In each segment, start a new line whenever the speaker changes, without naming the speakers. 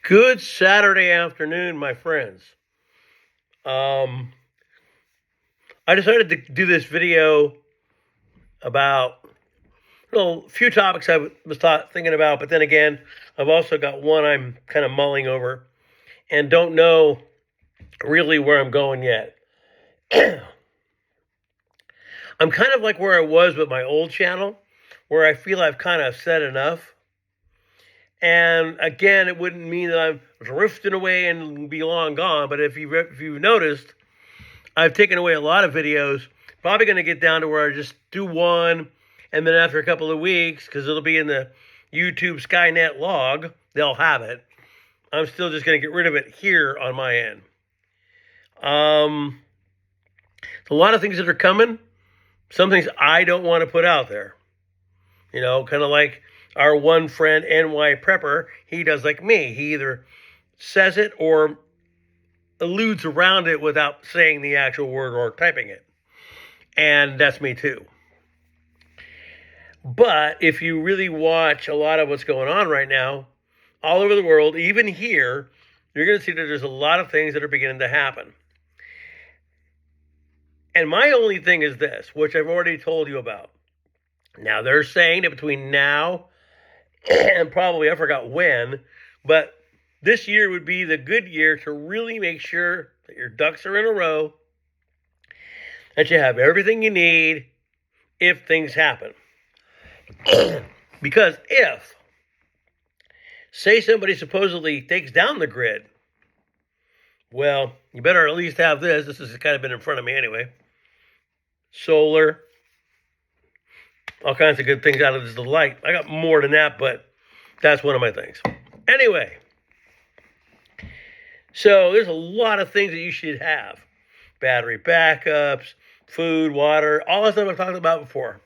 Good Saturday afternoon, my friends. I decided to do this video about a few topics I was thinking about, but then again, I've also got one I'm kind of mulling over and don't know really where I'm going yet. I'm kind of like where I was with my old channel, where I feel I've kind of said enough. And again, it wouldn't mean that I'm drifting away and be long gone, but if you've noticed, I've taken away a lot of videos. Probably going to get down to where I just do one, and then after a couple of weeks, because it'll be in the YouTube Skynet log, they'll have it. I'm still just going to get rid of it here on my end. A lot of things that are coming. Some things I don't want to put out there. You know, kind of like our one friend, NY Prepper, he does like me. He either says it or alludes around it without saying the actual word or typing it. And that's me too. But if you really watch a lot of what's going on right now, all over the world, even here, you're going to see that there's a lot of things that are beginning to happen. And my only thing is this, which I've already told you about. Now, they're saying that between now and probably, I forgot when, but this year would be the good year to really make sure that your ducks are in a row, that you have everything you need if things happen. Because if, say somebody supposedly takes down the grid, well, you better at least have this. This has kind of been in front of me anyway. Solar, all kinds of good things out of this light. I got more than that, but that's one of my things. Anyway, so there's a lot of things that you should have. Battery backups, food, water, all that stuff I've talked about before.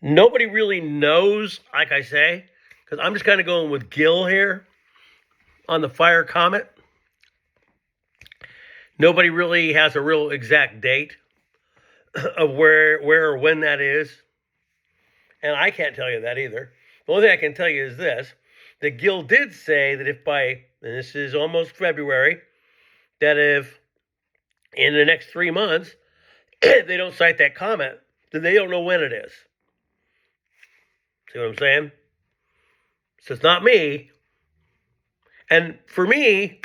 Nobody really knows, like I say, because I'm just kind of going with Gil here on the fire comet. Nobody really has a real exact date of where or when that is. And I can't tell you that either. The only thing I can tell you is this, that Gil did say that if by, and this is almost February, that if in the next 3 months, they don't sight that comet, then they don't know when it is. See what I'm saying? So it's not me. And for me,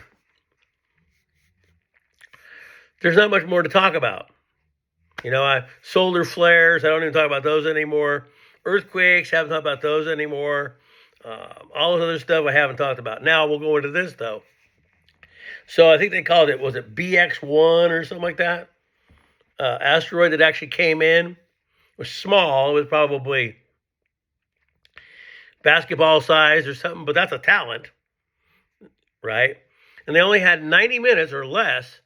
there's not much more to talk about. You know, solar flares, I don't even talk about those anymore. Earthquakes, haven't talked about those anymore. All this other stuff I haven't talked about. Now we'll go into this, though. So I think they called it, was it BX1 or something like that? Asteroid that actually came in. It was small. It was probably basketball size or something, but that's a talent, right? And they only had 90 minutes or less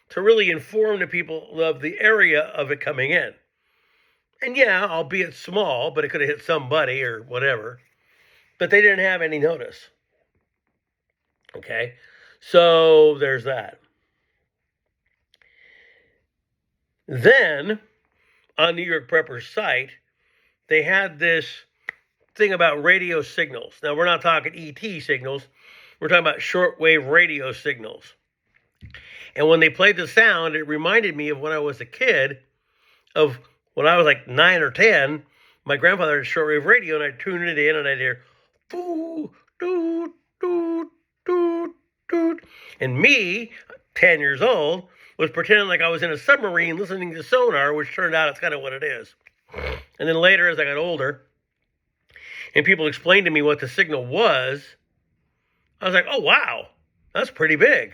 to really inform the people of the area of it coming in. And yeah, albeit small, but it could have hit somebody or whatever. But they didn't have any notice. Okay? So there's that. Then, on New York Prepper's site, they had this thing about radio signals. Now, we're not talking ET signals. We're talking about shortwave radio signals. And when they played the sound, it reminded me of when I was a kid, of when I was like 9 or 10, my grandfather had shortwave radio, and I'd tune it in, and I'd hear, doo, doo, doo, doo, doo. And me, 10 years old, was pretending like I was in a submarine listening to sonar, which turned out it's kind of what it is. And then later, as I got older, and people explained to me what the signal was, I was like, oh, wow, that's pretty big.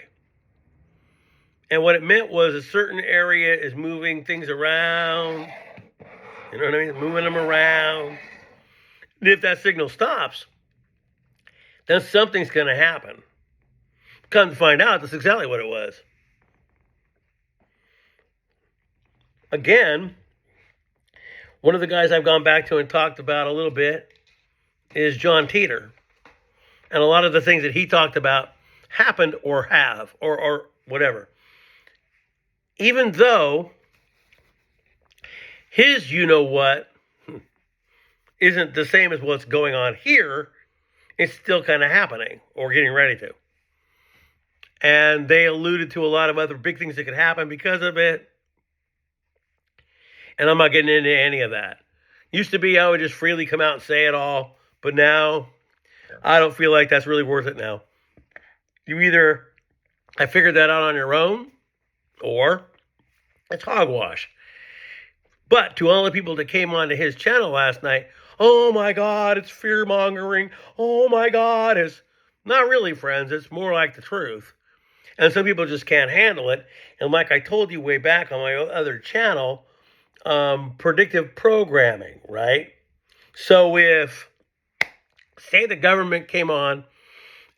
And what it meant was a certain area is moving things around. You know what I mean? Moving them around. And if that signal stops, then something's going to happen. Come to find out, that's exactly what it was. Again, one of the guys I've gone back to and talked about a little bit is John Teeter. And a lot of the things that he talked about happened or have, or whatever. Even though his you-know-what isn't the same as what's going on here, it's still kind of happening or getting ready to. And they alluded to a lot of other big things that could happen because of it. And I'm not getting into any of that. Used to be I would just freely come out and say it all, but now I don't feel like that's really worth it now. You either I figured that out on your own, or it's hogwash. But to all the people that came onto his channel last night, oh my God, it's fear-mongering. Oh my God, it's not really, friends. It's more like the truth. And some people just can't handle it. And like I told you way back on my other channel, predictive programming, right? So if, say the government came on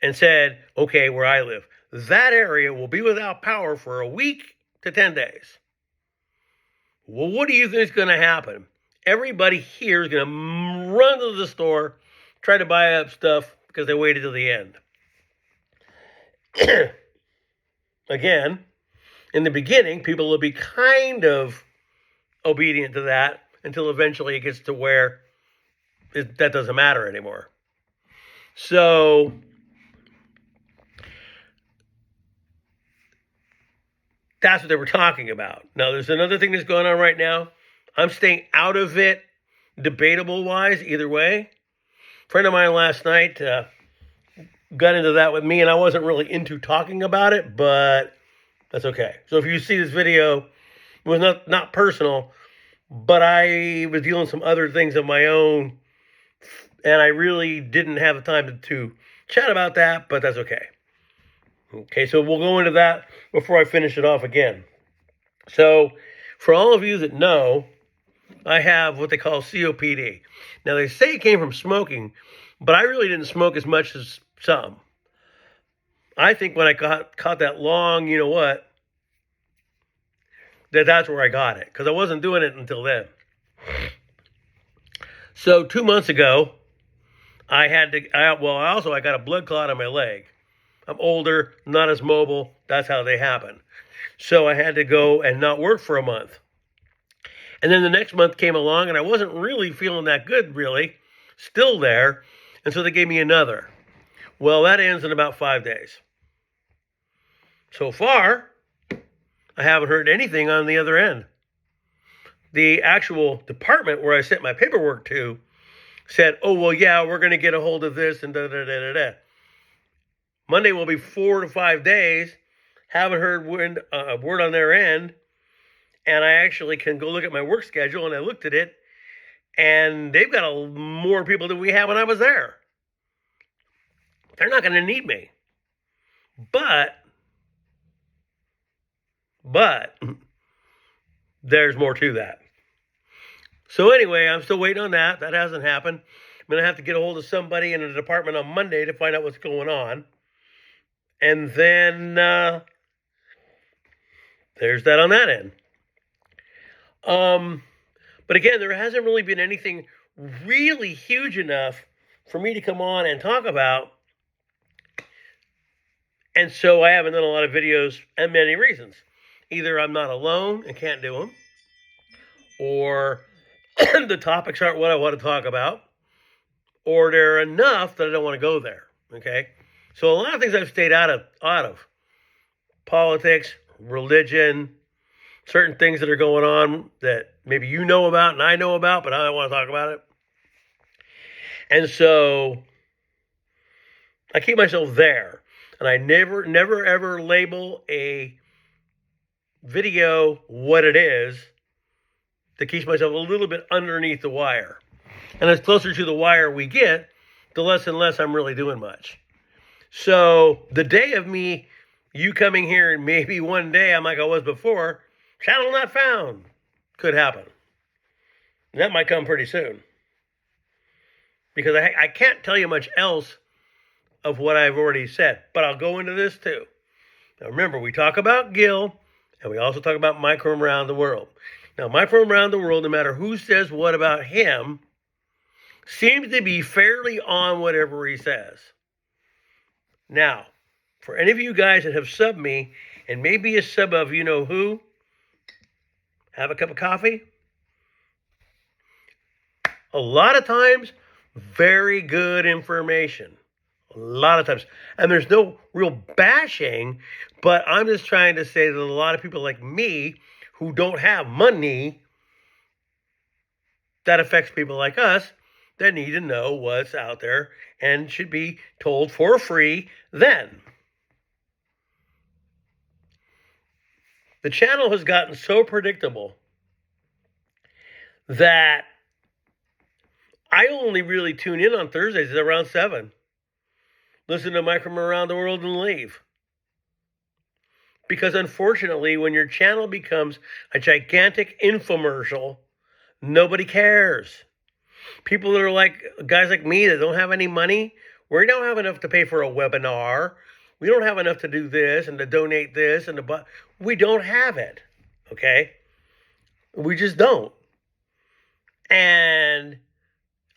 and said, okay, where I live, that area will be without power for a week to 10 days. Well, what do you think is going to happen? Everybody here is going to run to the store, try to buy up stuff because they waited till the end. Again, in the beginning, people will be kind of obedient to that until eventually it gets to where that doesn't matter anymore. So that's what they were talking about. Now, there's another thing that's going on right now. I'm staying out of it, debatable-wise, either way. A friend of mine last night got into that with me, and I wasn't really into talking about it, but that's okay. So if you see this video, it was not personal, but I was dealing with some other things of my own, and I really didn't have the time to chat about that, but that's okay. Okay, so we'll go into that before I finish it off again. So for all of you that know, I have what they call COPD. Now, they say it came from smoking, but I really didn't smoke as much as some. I think when I caught that long, you know what, that's where I got it, because I wasn't doing it until then. So 2 months ago, I got a blood clot on my leg. I'm older, not as mobile. That's how they happen. So I had to go and not work for a month. And then the next month came along, and I wasn't really feeling that good, really. Still there. And so they gave me another. Well, that ends in about 5 days. So far, I haven't heard anything on the other end. The actual department where I sent my paperwork to said, oh, well, yeah, we're going to get a hold of this and da-da-da-da-da. Monday will be 4 to 5 days. Haven't heard a word on their end. And I actually can go look at my work schedule, and I looked at it, and they've got more people than we had when I was there. They're not going to need me. But there's more to that. So anyway, I'm still waiting on that. That hasn't happened. I'm going to have to get a hold of somebody in the department on Monday to find out what's going on. And then there's that on that end. But again, there hasn't really been anything really huge enough for me to come on and talk about. And so I haven't done a lot of videos, and many reasons. Either I'm not alone and can't do them, or the topics aren't what I want to talk about, or they're enough that I don't want to go there. Okay? So a lot of things I've stayed out of. Politics, religion, certain things that are going on that maybe you know about and I know about, but I don't want to talk about it. And so I keep myself there. And I never, ever label a video what it is, that keeps myself a little bit underneath the wire. And as closer to the wire we get, the less and less I'm really doing much. So the day of you coming here and maybe one day I'm like I was before, channel not found, could happen. And that might come pretty soon. Because I can't tell you much else of what I've already said, but I'll go into this too. Now remember, we talk about Gil, and we also talk about Mike from around the world. Now, Mike from around the world, no matter who says what about him, seems to be fairly on whatever he says. Now, for any of you guys that have subbed me, and maybe a sub of you know who, have a cup of coffee. A lot of times, very good information. A lot of times. And there's no real bashing, but I'm just trying to say that a lot of people like me who don't have money, that affects people like us that need to know what's out there and should be told for free then. The channel has gotten so predictable that I only really tune in on Thursdays at around 7. Listen to Mike from Around the World and leave. Because unfortunately, when your channel becomes a gigantic infomercial, nobody cares. People that are like guys like me that don't have any money, we don't have enough to pay for a webinar. We don't have enough to do this and to donate this and to we don't have it. Okay? We just don't. And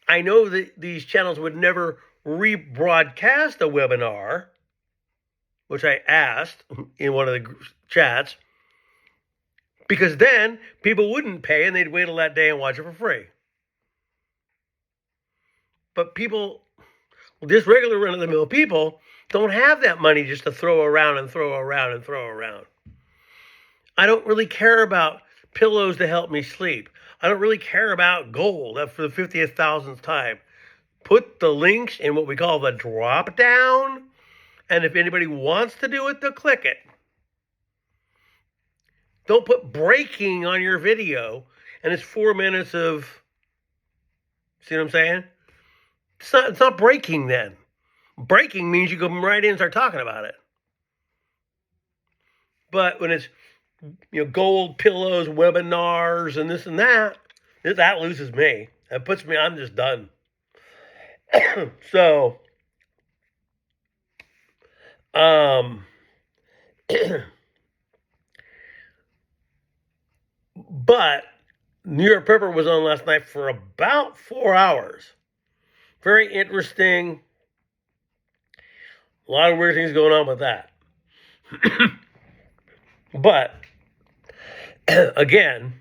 I know that these channels would never rebroadcast a webinar, which I asked in one of the chats, because then people wouldn't pay and they'd wait till that day and watch it for free. But people, just regular run-of-the-mill people, don't have that money just to throw around and throw around and throw around. I don't really care about pillows to help me sleep. I don't really care about gold for the 50,000th time. Put the links in what we call the drop down, and if anybody wants to do it, they'll click it. Don't put breaking on your video, and it's 4 minutes of, see what I'm saying? It's not breaking then. Breaking means you go right in and start talking about it. But when it's, gold pillows, webinars, and this and that loses me. That puts me, I'm just done. So, but New York Prepper was on last night for about 4 hours. Very interesting. A lot of weird things going on with that. But, again,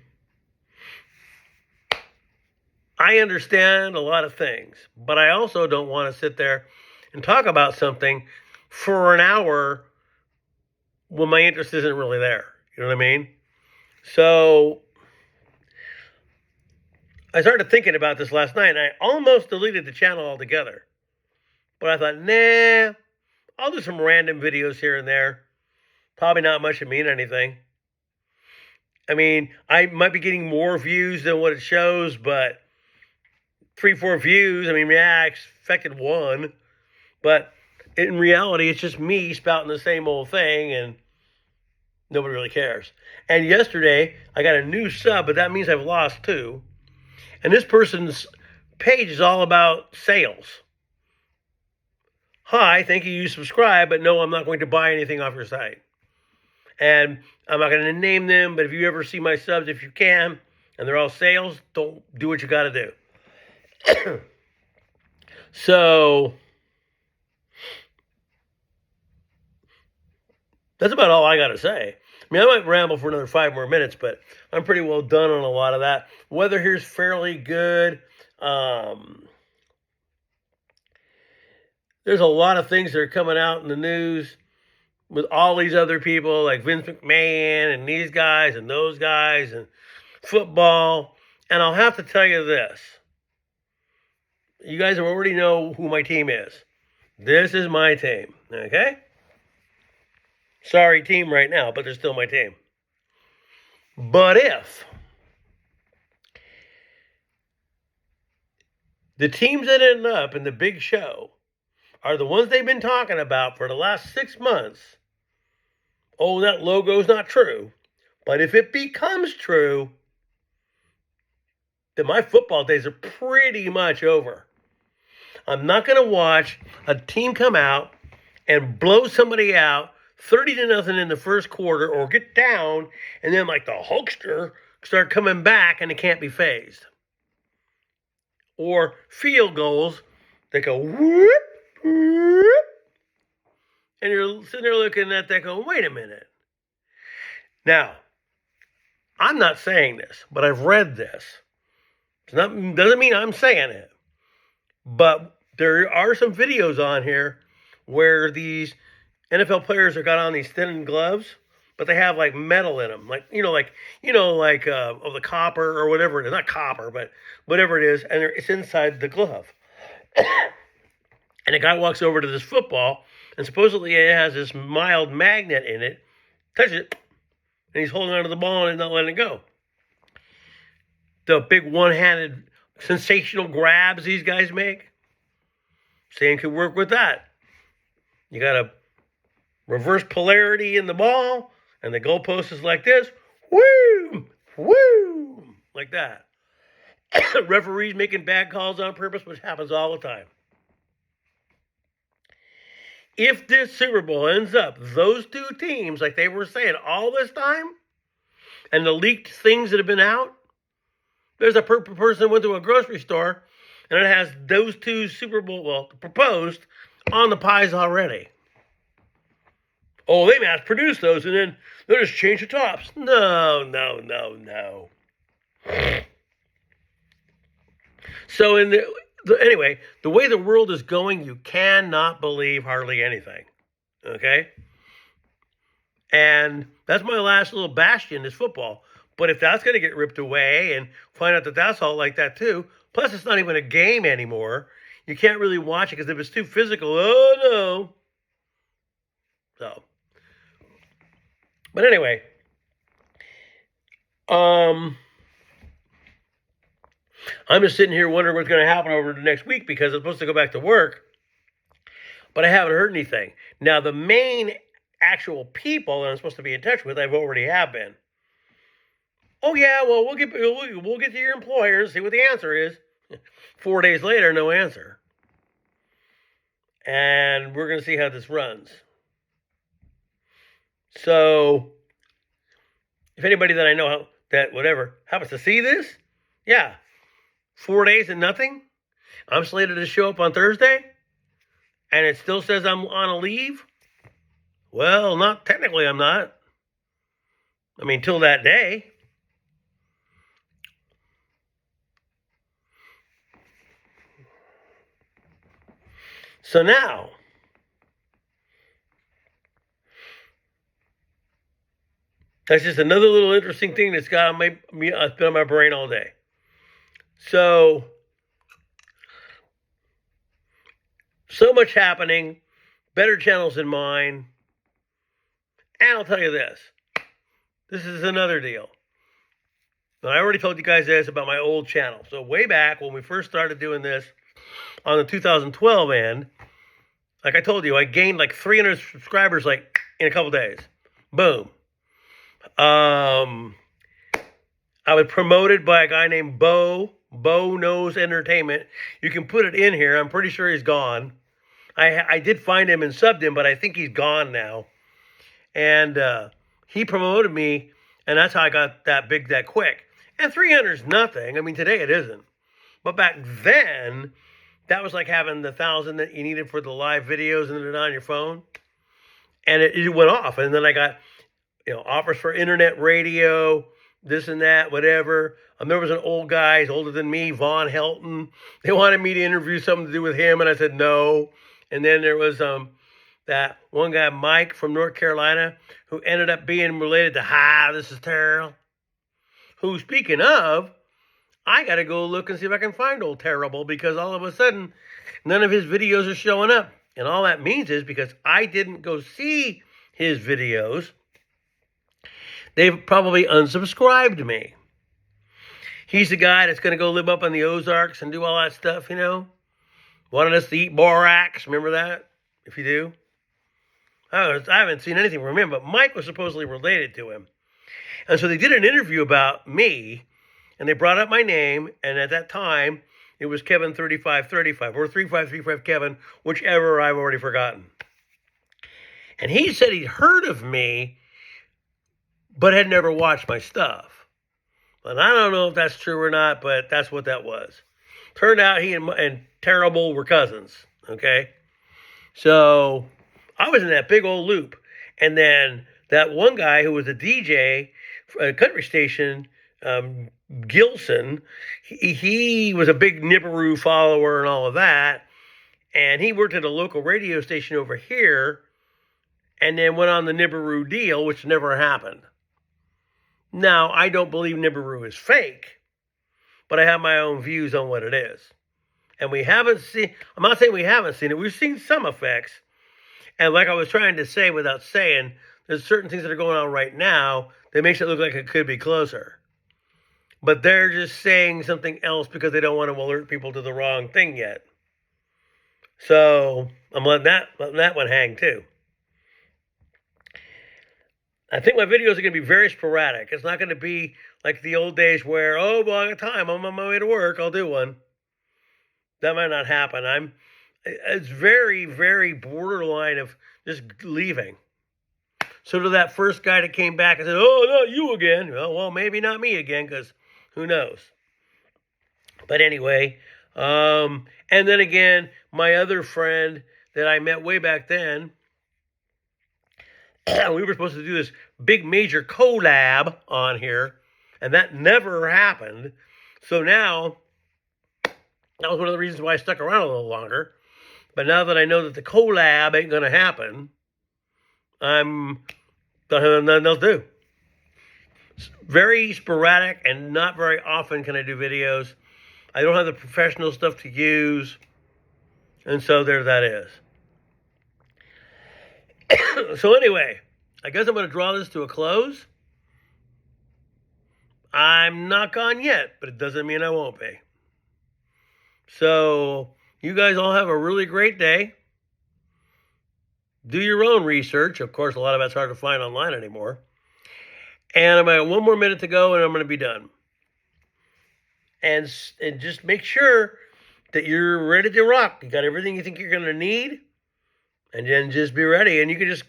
I understand a lot of things, but I also don't want to sit there and talk about something for an hour when my interest isn't really there. You know what I mean? So I started thinking about this last night, and I almost deleted the channel altogether. But I thought, nah, I'll do some random videos here and there. Probably not much to mean anything. I mean, I might be getting more views than what it shows, but 3-4 views, I expected 1. But in reality, it's just me spouting the same old thing, and nobody really cares. And yesterday, I got a new sub, but that means I've lost 2. And this person's page is all about sales. Hi, thank you subscribe, but no, I'm not going to buy anything off your site. And I'm not going to name them, but if you ever see my subs, if you can, and they're all sales, don't do what you got to do. So that's about all I got to say. I might ramble for another 5 more minutes, but I'm pretty well done on a lot of that. Weather here's fairly good. There's a lot of things that are coming out in the news with all these other people like Vince McMahon and these guys and those guys and football. And I'll have to tell you this. You guys already know who my team is. This is my team, okay? Sorry team right now, but they're still my team. But if the teams that end up in the big show are the ones they've been talking about for the last 6 months, oh, that logo's not true. But if it becomes true, then my football days are pretty much over. I'm not going to watch a team come out and blow somebody out 30-0 in the first quarter or get down and then like the Hulkster start coming back and it can't be phased. Or field goals that go whoop, whoop, and you're sitting there looking at that going, wait a minute. Now, I'm not saying this, but I've read this. Doesn't mean I'm saying it. But there are some videos on here where these NFL players have got on these thin gloves, but they have like metal in them, like of the copper or whatever it is, not copper, but whatever it is, and it's inside the glove. And a guy walks over to this football, and supposedly it has this mild magnet in it. Touch it, and he's holding onto the ball and not letting it go. The big one-handed sensational grabs these guys make, same could work with that. You got a reverse polarity in the ball, and the goalpost is like this. Woo! Woo! Like that. Referees making bad calls on purpose, which happens all the time. If this Super Bowl ends up those two teams, like they were saying all this time, and the leaked things that have been out, there's a person went to a grocery store, and it has those two Super Bowl, proposed, on the pies already. Oh, they mass produce those, and then they'll just change the tops. No. So anyway, the way the world is going, you cannot believe hardly anything. Okay? And that's my last little bastion is football. But if that's going to get ripped away and find out that that's all like that too, plus it's not even a game anymore, you can't really watch it because if it's too physical, oh no. So, but anyway, I'm just sitting here wondering what's going to happen over the next week because I'm supposed to go back to work, but I haven't heard anything. Now, the main actual people that I'm supposed to be in touch with, I've already have been. Oh yeah, well we'll get to your employer and see what the answer is. 4 days later, no answer. And we're going to see how this runs. So, if anybody that I know that whatever happens to see this, yeah, 4 days and nothing. I'm slated to show up on Thursday, and it still says I'm on a leave. Well, not technically, I'm not. I mean, till that day. So now, that's just another little interesting thing that's got on been on my brain all day. So much happening, better channels than mine. And I'll tell you this is another deal. Now, I already told you guys this about my old channel. So way back when we first started doing this on the 2012 end, like I told you, I gained like 300 subscribers like in a couple days. Boom. I was promoted by a guy named Bo Knows Entertainment. You can put it in here. I'm pretty sure he's gone. I did find him and subbed him, but I think he's gone now. And he promoted me, and that's how I got that big that quick. And 300 is nothing. I mean, today it isn't. But back then, that was like having the 1,000 that you needed for the live videos and then on your phone. And it went off. And then I got, offers for internet radio, this and that, whatever. There was an old guy, he's older than me, Von Helton. They wanted me to interview something to do with him, and I said no. And then there was that one guy, Mike from North Carolina, who ended up being related to this is Terrell. Who, speaking of, I got to go look and see if I can find old Terrible because all of a sudden, none of his videos are showing up. And all that means is because I didn't go see his videos, they've probably unsubscribed me. He's the guy that's going to go live up on the Ozarks and do all that stuff, Wanted us to eat borax. Remember that? If you do. I haven't seen anything from him, but Mike was supposedly related to him. And so they did an interview about me, and they brought up my name, and at that time, it was Kevin3535, or 3535 Kevin, whichever I've already forgotten. And he said he'd heard of me, but had never watched my stuff. And I don't know if that's true or not, but that's what that was. Turned out he and Terrible were cousins, okay? So I was in that big old loop. And then that one guy who was a DJ for a country station, Gilson, he was a big Nibiru follower and all of that. And he worked at a local radio station over here and then went on the Nibiru deal, which never happened. Now, I don't believe Nibiru is fake, but I have my own views on what it is. And we haven't seen, I'm not saying we haven't seen it, we've seen some effects. And like I was trying to say without saying, there's certain things that are going on right now that makes it look like it could be closer. But they're just saying something else because they don't want to alert people to the wrong thing yet. So I'm letting that one hang too. I think my videos are going to be very sporadic. It's not going to be like the old days where, oh, well, I got time, I'm on my way to work, I'll do one. That might not happen. It's very, very borderline of just leaving. So to that first guy that came back and said, oh, not you again. Well, maybe not me again, because who knows? But anyway, and then again, my other friend that I met way back then, we were supposed to do this big major collab on here, and that never happened. So now, that was one of the reasons why I stuck around a little longer. But now that I know that the collab ain't going to happen, I'm don't have nothing else to do. It's very sporadic and not very often can I do videos. I don't have the professional stuff to use. And so there that is. So anyway, I guess I'm going to draw this to a close. I'm not gone yet, but it doesn't mean I won't be. So you guys all have a really great day. Do your own research. Of course, a lot of that's hard to find online anymore. And I'm at 1 more minute to go, and I'm going to be done. And just make sure that you're ready to rock. You got everything you think you're going to need. And then just be ready. And you can just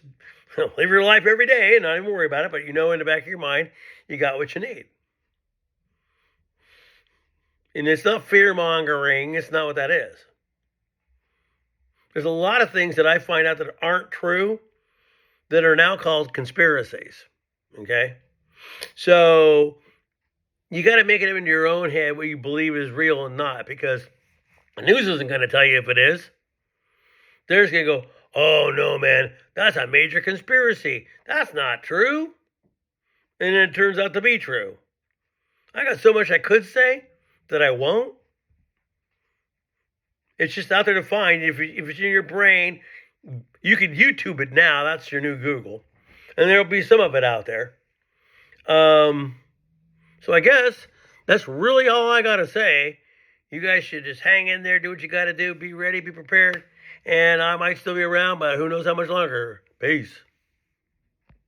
live your life every day and not even worry about it. But you know in the back of your mind, you got what you need. And it's not fear-mongering. It's not what that is. There's a lot of things that I find out that aren't true that are now called conspiracies. Okay? So you got to make it into your own head what you believe is real and not, because the news isn't going to tell you if it is. They're just going to go, oh, no, man, that's a major conspiracy. That's not true. And then it turns out to be true. I got so much I could say that I won't. It's just out there to find. If it's in your brain, you can YouTube it now. That's your new Google. And there'll be some of it out there. So I guess that's really all I got to say. You guys should just hang in there, do what you got to do, be ready, be prepared. And I might still be around, but who knows how much longer. Peace.